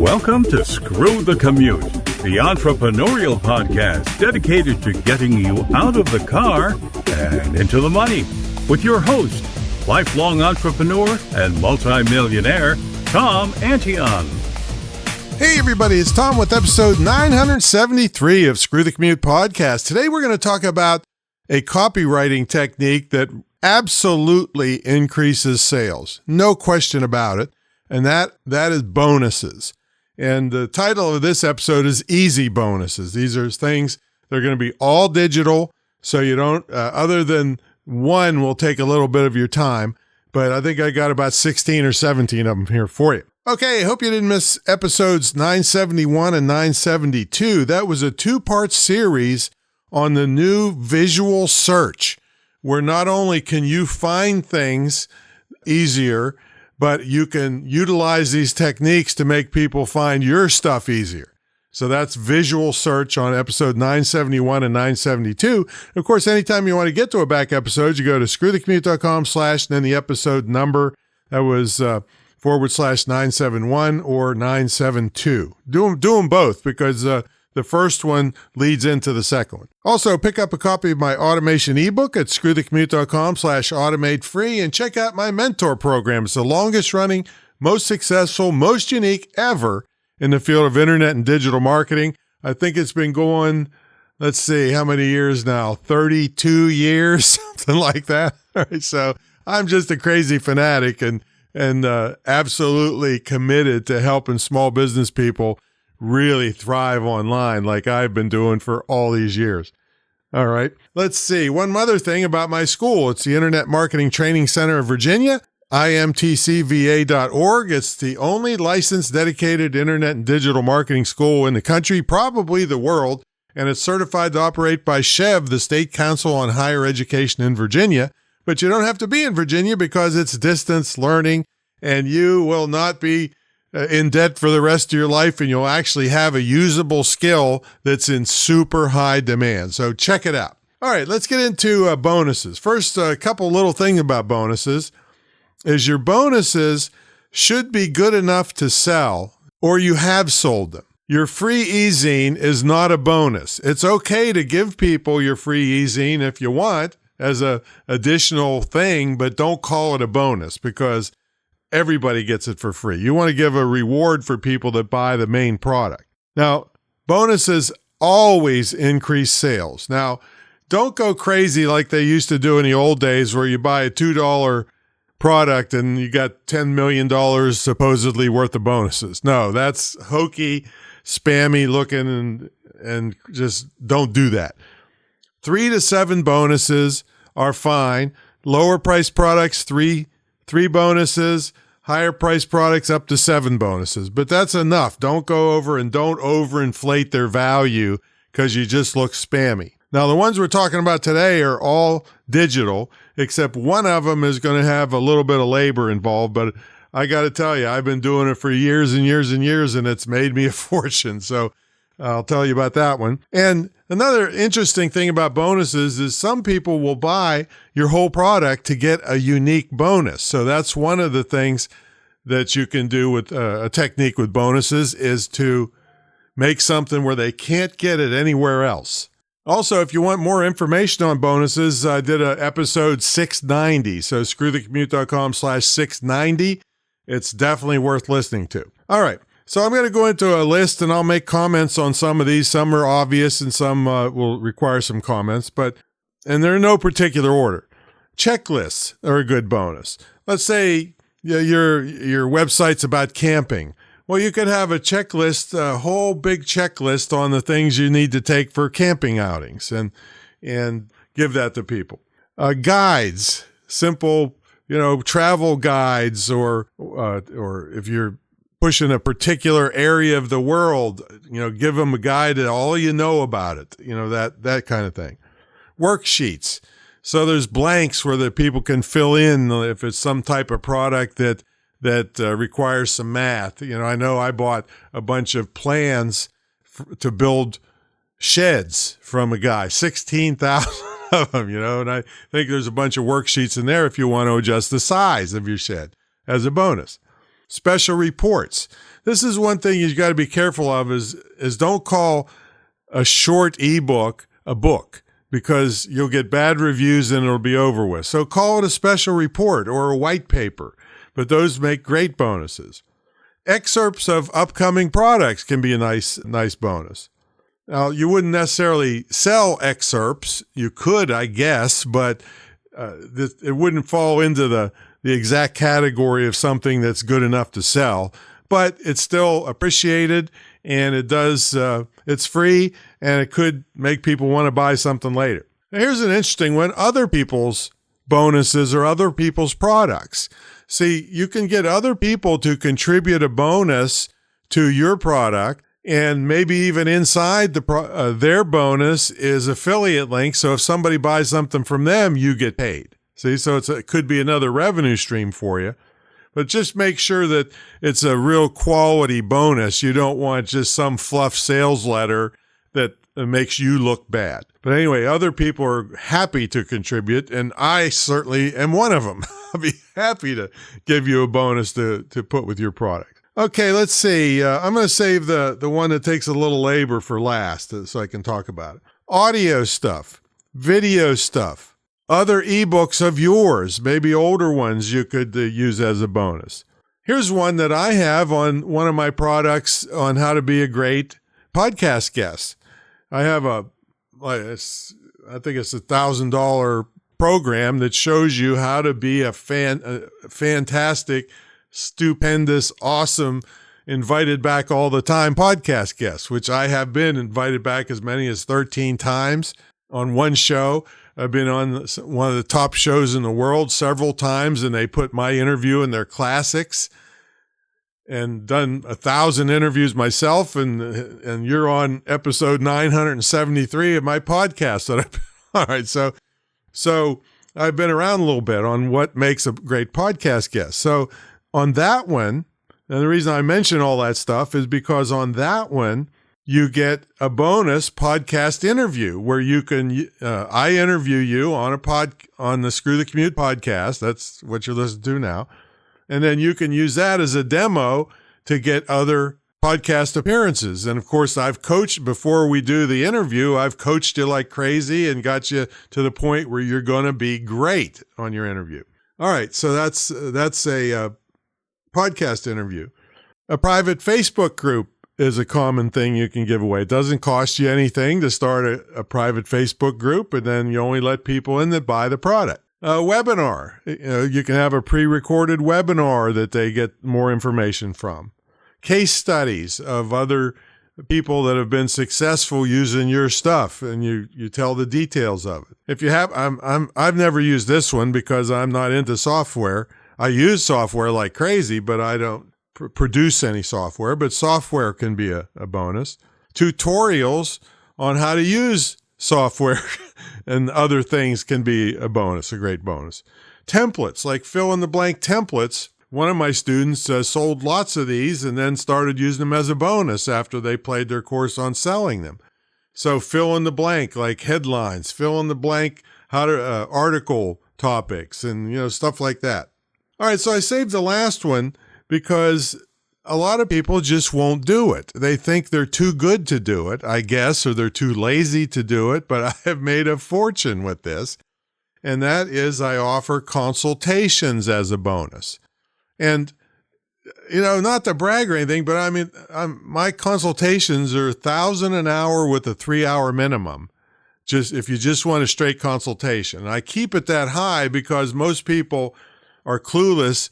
Welcome to Screw the Commute, the entrepreneurial podcast dedicated to getting you out of the car and into the money. With your host, lifelong entrepreneur and multimillionaire, Tom Antion. Hey everybody, it's Tom with episode 973 of Screw the Commute podcast. Today we're going to talk about a copywriting technique that absolutely increases sales. No question about it. And that is bonuses. And the title of this episode is Easy Bonuses. These are things that are going to be all digital, so you don't, other than one will take a little bit of your time, but I think I got about 16 or 17 of them here for you. Okay, hope you didn't miss episodes 971 and 972. That was a two-part series on the new visual search, where not only can you find things easier, but you can utilize these techniques to make people find your stuff easier. So that's visual search on episode 971 and 972. Of course, anytime you want to get to a back episode, you go to screwthecommute.com/ and then the episode number. That was /971 or 972. Do them both because the first one leads into the second one. Also, pick up a copy of my automation ebook at screwthecommute.com/automate free and check out my mentor program. It's the longest running, most successful, most unique ever in the field of internet and digital marketing. I think it's been going, let's see, how many years now? 32 years, something like that. All right, so I'm just a crazy fanatic and absolutely committed to helping small business people really thrive online like I've been doing for all these years. All right, let's see. One other thing about my school. It's the Internet Marketing Training Center of Virginia, imtcva.org. It's the only licensed dedicated internet and digital marketing school in the country, probably the world, and it's certified to operate by SHEV, the State Council on Higher Education in Virginia. But you don't have to be in Virginia because it's distance learning, and you will not be in debt for the rest of your life, and you'll actually have a usable skill that's in super high demand. So check it out. All right, let's get into bonuses. First, a couple little things about bonuses is your bonuses should be good enough to sell, or you have sold them. Your free e-zine is not a bonus. It's okay to give people your free e-zine if you want as a additional thing, but don't call it a bonus because everybody gets it for free. You want to give a reward for people that buy the main product. Now, bonuses always increase sales. Now, don't go crazy like they used to do in the old days where you buy a $2 product and you got $10 million supposedly worth of bonuses. No, that's hokey, spammy looking, and just don't do that. 3 to 7 bonuses are fine. Lower price products, three bonuses, higher price products up to 7 bonuses. But that's enough. Don't go over and don't overinflate their value because you just look spammy. Now, the ones we're talking about today are all digital, except one of them is going to have a little bit of labor involved. But I got to tell you, I've been doing it for years and years and years, and it's made me a fortune. So I'll tell you about that one. And another interesting thing about bonuses is some people will buy your whole product to get a unique bonus. So that's one of the things that you can do with a technique with bonuses is to make something where they can't get it anywhere else. Also, if you want more information on bonuses, I did an episode 690. So screwthecommute.com/690. It's definitely worth listening to. All right. So I'm going to go into a list and I'll make comments on some of these. Some are obvious and some will require some comments, and they're in no particular order. Checklists are a good bonus. Let's say your website's about camping. Well, you could have a checklist, a whole big checklist on the things you need to take for camping outings and give that to people. Guides, simple, travel guides, or if you're pushing a particular area of the world, give them a guide to all you know about it, that kind of thing. Worksheets. So there's blanks where the people can fill in if it's some type of product that requires some math. I know I bought a bunch of plans to build sheds from a guy, 16,000 of them, and I think there's a bunch of worksheets in there if you want to adjust the size of your shed as a bonus. Special reports. This is one thing you've got to be careful of is don't call a short ebook a book, because you'll get bad reviews and it'll be over with. So call it a special report or a white paper, but those make great bonuses. Excerpts of upcoming products can be a nice bonus. Now, you wouldn't necessarily sell excerpts. You could, I guess, but it wouldn't fall into the exact category of something that's good enough to sell. But it's still appreciated, and it's free, and it could make people want to buy something later. Now, here's an interesting one: other people's bonuses or other people's products. See, you can get other people to contribute a bonus to your product, and maybe even inside their bonus is affiliate links. So if somebody buys something from them, you get paid. See, so it could be another revenue stream for you. But just make sure that it's a real quality bonus. You don't want just some fluff sales letter that makes you look bad. But anyway, other people are happy to contribute, and I certainly am one of them. I'll be happy to give you a bonus to put with your product. Okay, let's see. I'm going to save the one that takes a little labor for last so I can talk about it. Audio stuff, video stuff, other ebooks of yours, maybe older ones you could use as a bonus. Here's one that I have on one of my products on how to be a great podcast guest. I have I think it's $1,000 program that shows you how to be a fantastic, stupendous, awesome, invited back all the time podcast guest, which I have been invited back as many as 13 times on one show. I've been on one of the top shows in the world several times, and they put my interview in their classics, and done 1,000 interviews myself, and you're on episode 973 of my podcast. All right, so I've been around a little bit on what makes a great podcast guest. So on that one, and the reason I mention all that stuff is because on that one, you get a bonus podcast interview where you can, I interview you on on the Screw the Commute podcast. That's what you're listening to now. And then you can use that as a demo to get other podcast appearances. And of course, I've coached before we do the interview. I've coached you like crazy and got you to the point where you're going to be great on your interview. All right. So that's a podcast interview. A private Facebook group is a common thing you can give away. It doesn't cost you anything to start a private Facebook group, and then you only let people in that buy the product. A webinar. You can have a pre-recorded webinar that they get more information from. Case studies of other people that have been successful using your stuff, and you tell the details of it. If you have, I've never used this one because I'm not into software. I use software like crazy, but I don't produce any software. But software can be a bonus. Tutorials on how to use software and other things can be a bonus, a great bonus. Templates, like fill-in-the-blank templates. One of my students sold lots of these and then started using them as a bonus after they played their course on selling them. So fill-in-the-blank, like headlines, fill-in-the-blank how to article topics, and stuff like that. All right, so I saved the last one because a lot of people just won't do it. They think they're too good to do it, I guess, or they're too lazy to do it, but I have made a fortune with this, and that is I offer consultations as a bonus. And, not to brag or anything, but I mean, my consultations are $1,000 an hour with a 3-hour minimum, just if you just want a straight consultation. And I keep it that high because most people are clueless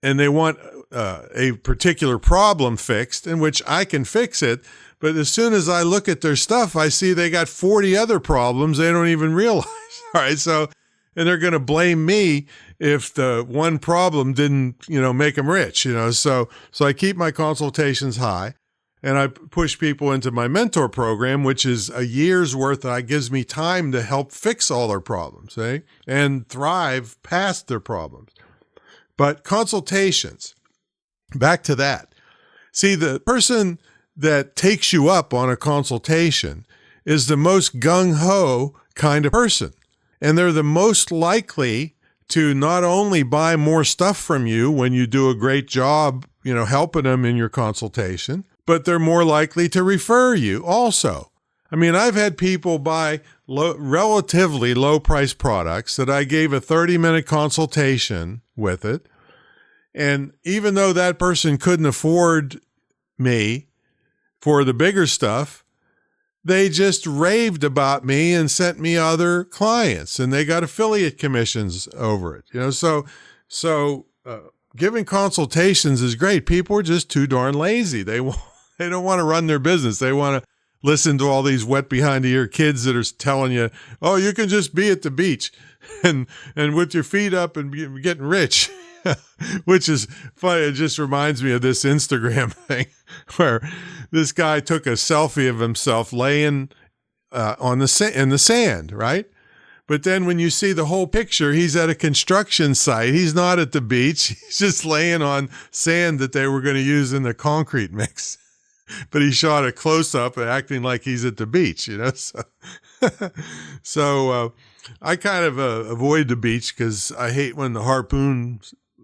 and they want a particular problem fixed, in which I can fix it. But as soon as I look at their stuff, I see they got 40 other problems they don't even realize. All right. So, and they're going to blame me if the one problem didn't, make them rich, So I keep my consultations high, and I push people into my mentor program, which is a year's worth. That gives me time to help fix all their problems, and thrive past their problems. But consultations, back to that. See, the person that takes you up on a consultation is the most gung-ho kind of person. And they're the most likely to not only buy more stuff from you when you do a great job, helping them in your consultation, but they're more likely to refer you also. I mean, I've had people buy relatively low-priced products that I gave a 30-minute consultation with it, and even though that person couldn't afford me for the bigger stuff, they just raved about me and sent me other clients, and they got affiliate commissions over it. So giving consultations is great. People are just too darn lazy. They don't want to run their business. They want to listen to all these wet behind the ear kids that are telling you, oh, you can just be at the beach and with your feet up and getting rich, which is funny. It just reminds me of this Instagram thing where this guy took a selfie of himself laying in the sand, right? But then when you see the whole picture, he's at a construction site. He's not at the beach. He's just laying on sand that they were going to use in the concrete mix. But he shot a close-up acting like he's at the beach, So I kind of avoid the beach because I hate when the harpoon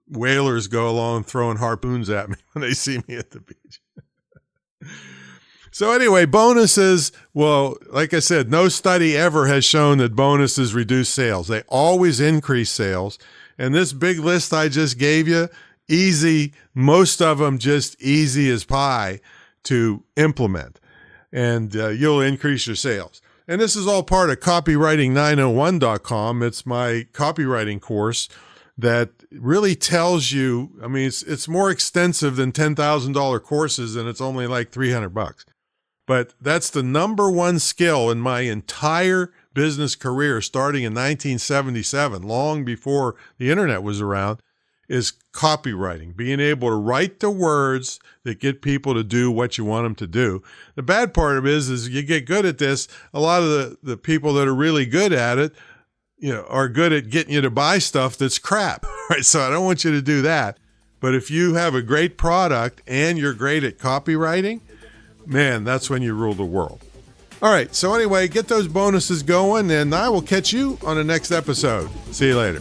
whalers go along throwing harpoons at me when they see me at the beach. So anyway, bonuses, well, like I said, no study ever has shown that bonuses reduce sales. They always increase sales. And this big list I just gave you, easy, most of them just easy as pie to implement. And you'll increase your sales. And this is all part of copywriting901.com. It's my copywriting course that really tells you, I mean, it's more extensive than $10,000 courses, and it's only like $300. But that's the number one skill in my entire business career, starting in 1977, long before the internet was around, is copywriting, being able to write the words that get people to do what you want them to do. The bad part of it is you get good at this. A lot of the people that are really good at it, are good at getting you to buy stuff that's crap, right? So I don't want you to do that. But if you have a great product and you're great at copywriting, man, that's when you rule the world. All right. So anyway, get those bonuses going, and I will catch you on the next episode. See you later.